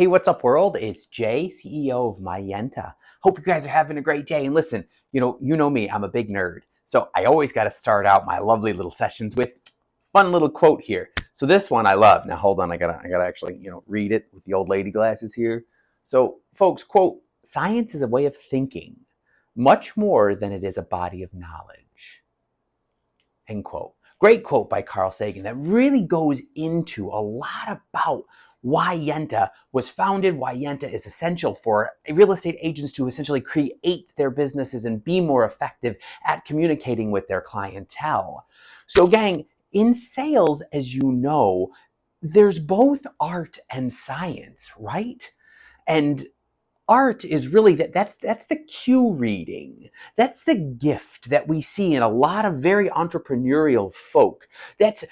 Hey, what's up, world? It's Jay, CEO of Mayenta. Hope you guys are having a great day. And listen, you know me, I'm a big nerd. So I always got to start out my lovely little sessions with fun little quote here. So this one I love. Now hold on, I gotta actually, read it with the old lady glasses here. So, folks, quote, science is a way of thinking, much more than it is a body of knowledge. End quote. Great quote by Carl Sagan that really goes into a lot about why Yenta was founded, why Yenta is essential for real estate agents to essentially create their businesses and be more effective at communicating with their clientele. So, gang, in sales, as you know, there's both art and science, right? And art is really that's the cue reading. That's the gift that we see in a lot of very entrepreneurial folk. That's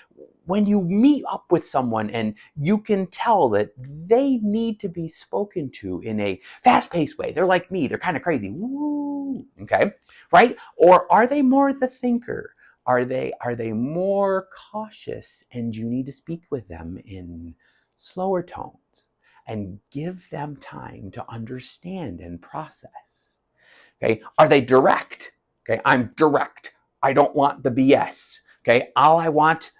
when you meet up with someone and you can tell that they need to be spoken to in a fast-paced way. They're like me, they're kind of crazy. Woo, okay? Right? Or are they more the thinker? Are they more cautious and you need to speak with them in slower tones? And give them time to understand and process. Okay, are they direct? Okay, I'm direct. I don't want the BS. Okay, all I want,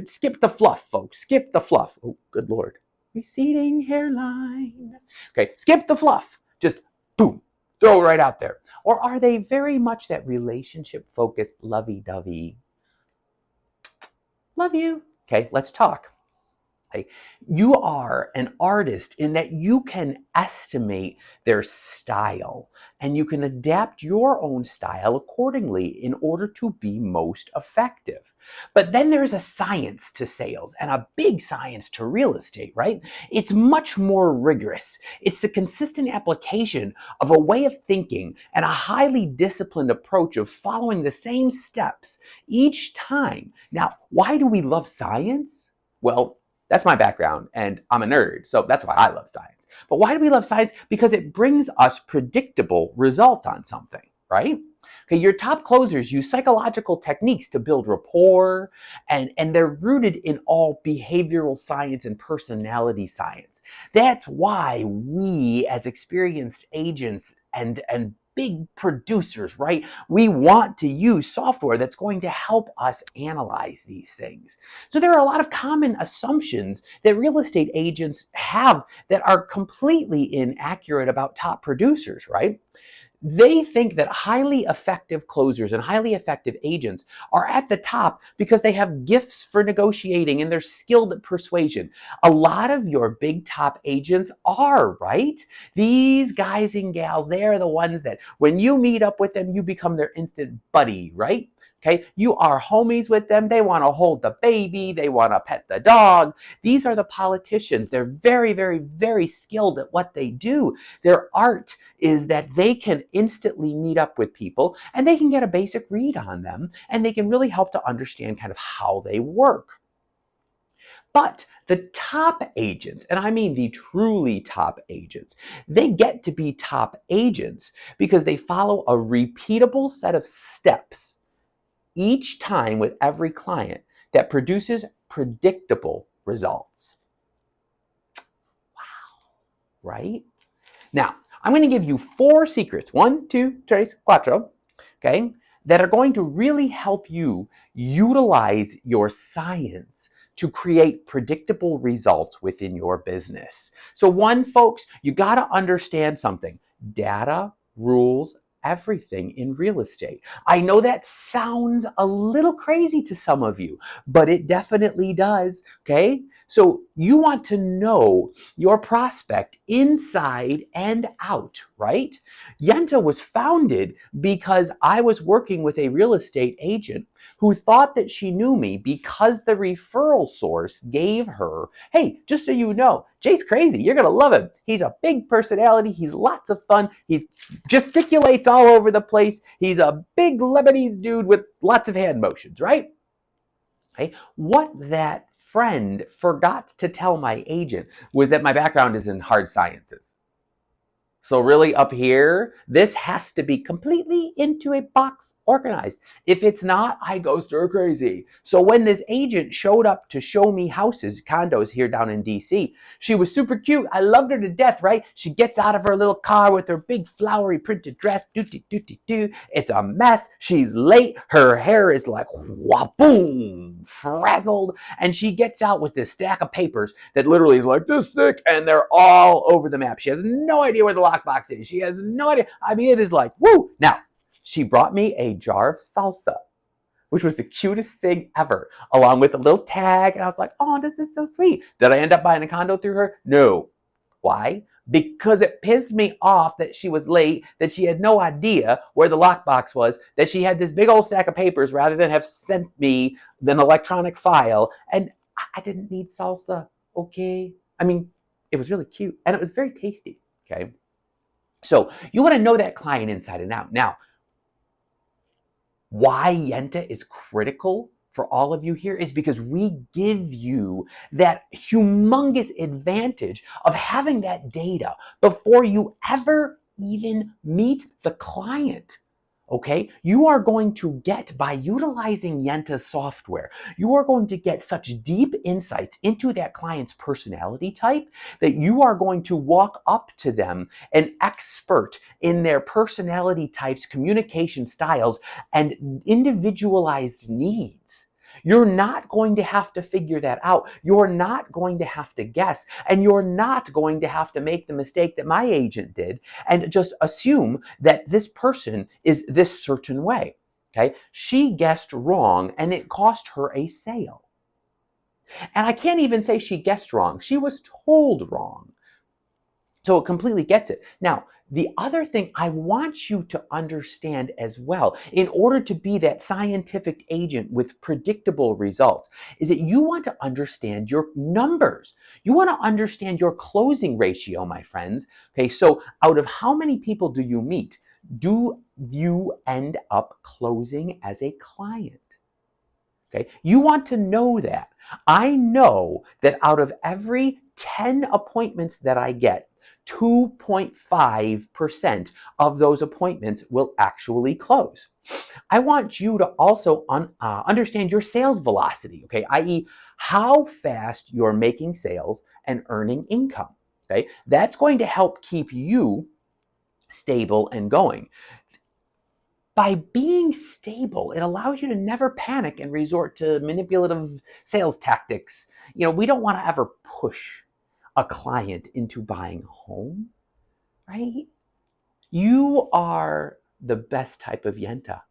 skip the fluff, folks. Skip the fluff. Oh, good Lord. Receding hairline. Okay, skip the fluff. Just boom, throw it right out there. Or are they very much that relationship focused, lovey dovey? Love you. Okay, let's talk. You are an artist in that you can estimate their style and you can adapt your own style accordingly in order to be most effective. But then there's a science to sales and a big science to real estate, right? It's much more rigorous. It's the consistent application of a way of thinking and a highly disciplined approach of following the same steps each time. Now, why do we love science? Well, that's my background, and I'm a nerd, so that's why I love science. But why do we love science? Because it brings us predictable results on something, right? Okay, your top closers use psychological techniques to build rapport, and they're rooted in all behavioral science and personality science. That's why we, as experienced agents and big producers, right? We want to use software that's going to help us analyze these things. So there are a lot of common assumptions that real estate agents have that are completely inaccurate about top producers, right? They think that highly effective closers and highly effective agents are at the top because they have gifts for negotiating and they're skilled at persuasion. A lot of your big top agents are, right? These guys and gals, they are the ones that when you meet up with them, you become their instant buddy, right? Okay, you are homies with them. They want to hold the baby. They want to pet the dog. These are the politicians. They're very, very, very skilled at what they do. Their art is that they can instantly meet up with people and they can get a basic read on them and they can really help to understand kind of how they work. But the top agents, and I mean the truly top agents, they get to be top agents because they follow a repeatable set of steps each time with every client that produces predictable results. Wow, right? Now, I'm going to give you 4 secrets, 1, 2, 3, 4, okay, that are going to really help you utilize your science to create predictable results within your business. So 1, folks, you got to understand something. Data rules everything in real estate. I know that sounds a little crazy to some of you, but it definitely does, okay? So you want to know your prospect inside and out, right? Yenta was founded because I was working with a real estate agent who thought that she knew me because the referral source gave her, hey, just so you know, Jay's crazy. You're going to love him. He's a big personality. He's lots of fun. He gesticulates all over the place. He's a big Lebanese dude with lots of hand motions, right? Okay. What that friend forgot to tell my agent was that my background is in hard sciences. So really up here, this has to be completely into a box organized. If it's not, I go stir crazy. So when this agent showed up to show me houses, condos here down in DC, she was super cute. I loved her to death, right? She gets out of her little car with her big flowery printed dress. Do. It's a mess. She's late. Her hair is like boom, frazzled. And she gets out with this stack of papers that literally is like this thick, and they're all over the map. She has no idea where the lockbox is. She has no idea. I mean, it is like, woo. Now, she brought me a jar of salsa, which was the cutest thing ever, along with a little tag. And I was like, oh, this is so sweet. Did I end up buying a condo through her? No. Why? Because it pissed me off that she was late, that she had no idea where the lockbox was, that she had this big old stack of papers rather than have sent me an electronic file. And I didn't need salsa, okay? I mean, it was really cute and it was very tasty, okay? So you want to know that client inside and out. Now, why Yenta is critical for all of you here is because we give you that humongous advantage of having that data before you ever even meet the client. Okay, you are going to get, by utilizing Yenta software, you are going to get such deep insights into that client's personality type that you are going to walk up to them, an expert in their personality types, communication styles, and individualized needs. You're not going to have to figure that out. You're not going to have to guess. And you're not going to have to make the mistake that my agent did and just assume that this person is this certain way. Okay? She guessed wrong and it cost her a sale. And I can't even say she guessed wrong. She was told wrong. So it completely gets it. Now, the other thing I want you to understand as well, in order to be that scientific agent with predictable results, is that you want to understand your numbers. You want to understand your closing ratio, my friends. Okay, so out of how many people do you meet, do you end up closing as a client? Okay, you want to know that. I know that out of every 10 appointments that I get, 2.5% of those appointments will actually close. I want you to also understand your sales velocity, okay, i.e., how fast you're making sales and earning income. Okay, that's going to help keep you stable and going. By being stable, it allows you to never panic and resort to manipulative sales tactics. We don't want to ever push a client into buying a home, right? You are the best type of Yenta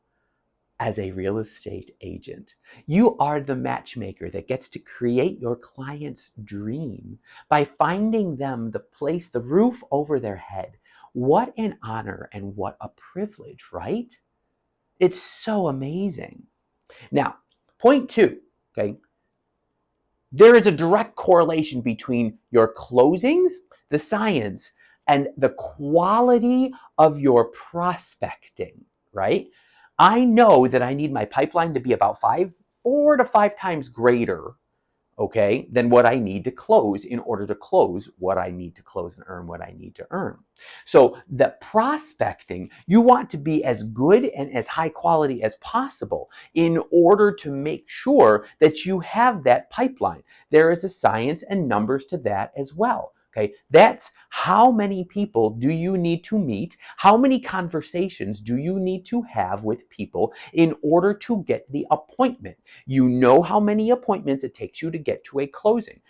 as a real estate agent. You are the matchmaker that gets to create your client's dream by finding them the place, the roof over their head. What an honor and what a privilege, right? It's so amazing. Now, point 2, okay? There is a direct correlation between your closings, the science, and the quality of your prospecting, right? I know that I need my pipeline to be about 4 to 5 times greater, okay, than what I need to close in order to close what I need to close and earn what I need to earn. So the prospecting, you want to be as good and as high quality as possible in order to make sure that you have that pipeline. There is a science and numbers to that as well. Okay, that's how many people do you need to meet? How many conversations do you need to have with people in order to get the appointment? You know how many appointments it takes you to get to a closing.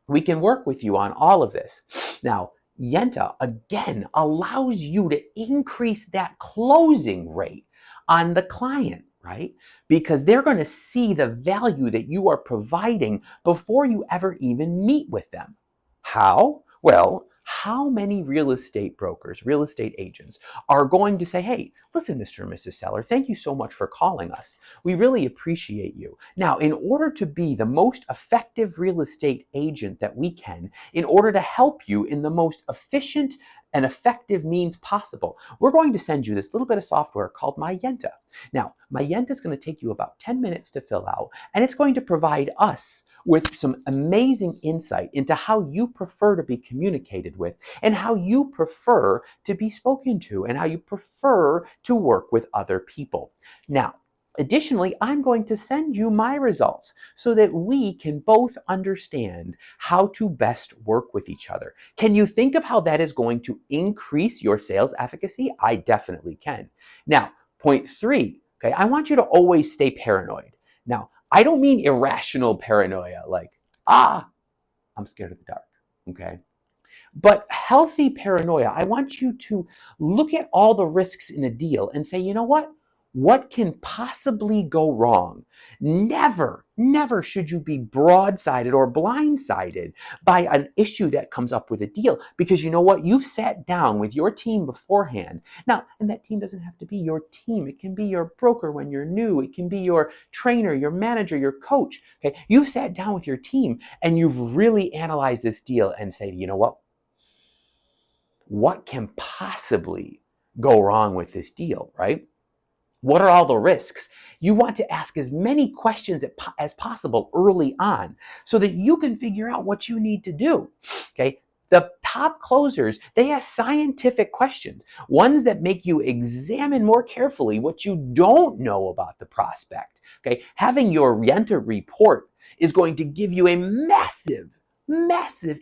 We can work with you on all of this. Now, Yenta, again, allows you to increase that closing rate on the client, right? Because they're going to see the value that you are providing before you ever even meet with them. How? Well, how many real estate brokers, real estate agents are going to say, hey, listen, Mr. and Mrs. Seller, thank you so much for calling us. We really appreciate you. Now, in order to be the most effective real estate agent that we can, in order to help you in the most efficient and effective means possible, we're going to send you this little bit of software called MyYenta. Now, MyYenta is going to take you about 10 minutes to fill out, and it's going to provide us with some amazing insight into how you prefer to be communicated with and how you prefer to be spoken to and how you prefer to work with other people. Now, additionally, I'm going to send you my results so that we can both understand how to best work with each other. Can you think of how that is going to increase your sales efficacy? I definitely can. Now, point three, okay, I want you to always stay paranoid. Now, I don't mean irrational paranoia, like, I'm scared of the dark, okay? But healthy paranoia, I want you to look at all the risks in a deal and say, you know what? What can possibly go wrong? Never, never should you be broadsided or blindsided by an issue that comes up with a deal, because you know what? You've sat down with your team beforehand. Now, and that team doesn't have to be your team. It can be your broker when you're new. It can be your trainer, your manager, your coach. Okay, you've sat down with your team and you've really analyzed this deal and say, you know what can possibly go wrong with this deal, right? What are all the risks? You want to ask as many questions as possible early on so that you can figure out what you need to do. Okay? The top closers, they ask scientific questions, ones that make you examine more carefully what you don't know about the prospect. Okay? Having your Yenta report is going to give you a massive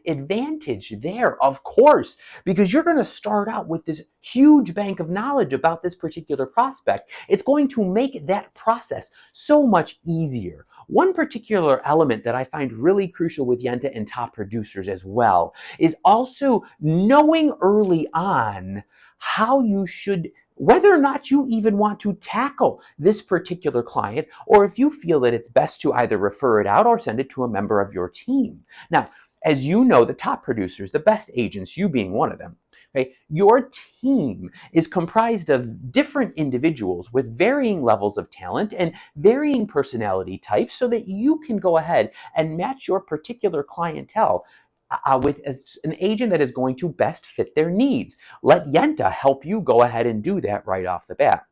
advantage there, of course, because you're going to start out with this huge bank of knowledge about this particular prospect. It's going to make that process so much easier. One particular element that I find really crucial with Yenta and top producers as well is also knowing early on how you should, whether or not you even want to tackle this particular client, or if you feel that it's best to either refer it out or send it to a member of your team. Now, as you know, the top producers, the best agents, you being one of them, okay, your team is comprised of different individuals with varying levels of talent and varying personality types so that you can go ahead and match your particular clientele with an agent that is going to best fit their needs. Let Yenta help you go ahead and do that right off the bat.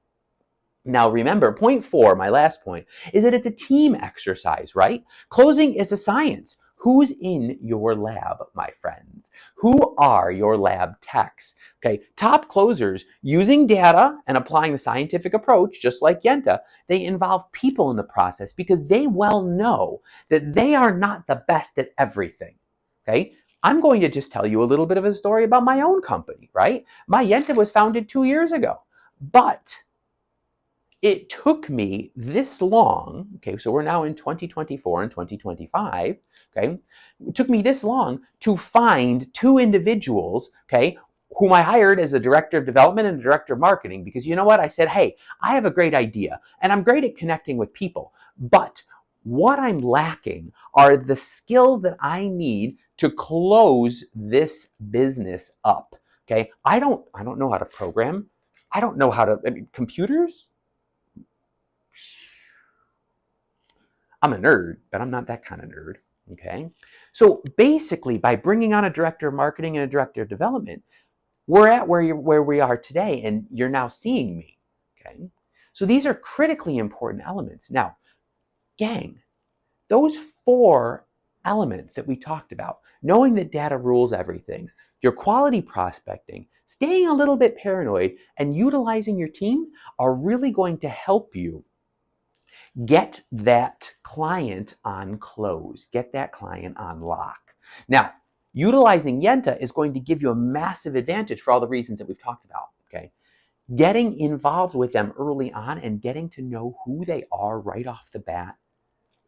Now remember, point four, my last point, is that it's a team exercise, right? Closing is a science. Who's in your lab, my friends? Who are your lab techs? Okay, top closers using data and applying the scientific approach, just like Yenta, they involve people in the process because they well know that they are not the best at everything. Okay, I'm going to just tell you a little bit of a story about my own company, right? My Yenta was founded 2 years ago, but it took me this long, okay, so we're now in 2024 and 2025, okay, it took me this long to find two individuals, okay, whom I hired as a director of development and a director of marketing, because you know what, I said, hey, I have a great idea and I'm great at connecting with people, but what I'm lacking are the skills that I need to close this business up, okay? I don't know how to program. I don't know how to, computers? I'm a nerd, but I'm not that kind of nerd, okay? So basically, by bringing on a director of marketing and a director of development, we're at where we are today, and you're now seeing me, okay? So these are critically important elements. Now, gang, those four elements that we talked about, knowing that data rules everything, your quality prospecting, staying a little bit paranoid, and utilizing your team are really going to help you get that client on close, get that client on lock. Now, utilizing Yenta is going to give you a massive advantage for all the reasons that we've talked about, okay? Getting involved with them early on and getting to know who they are right off the bat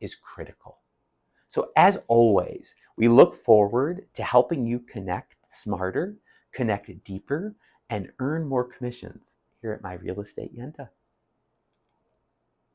is critical. So as always, we look forward to helping you connect smarter, connect deeper, and earn more commissions here at My Real Estate Yenta.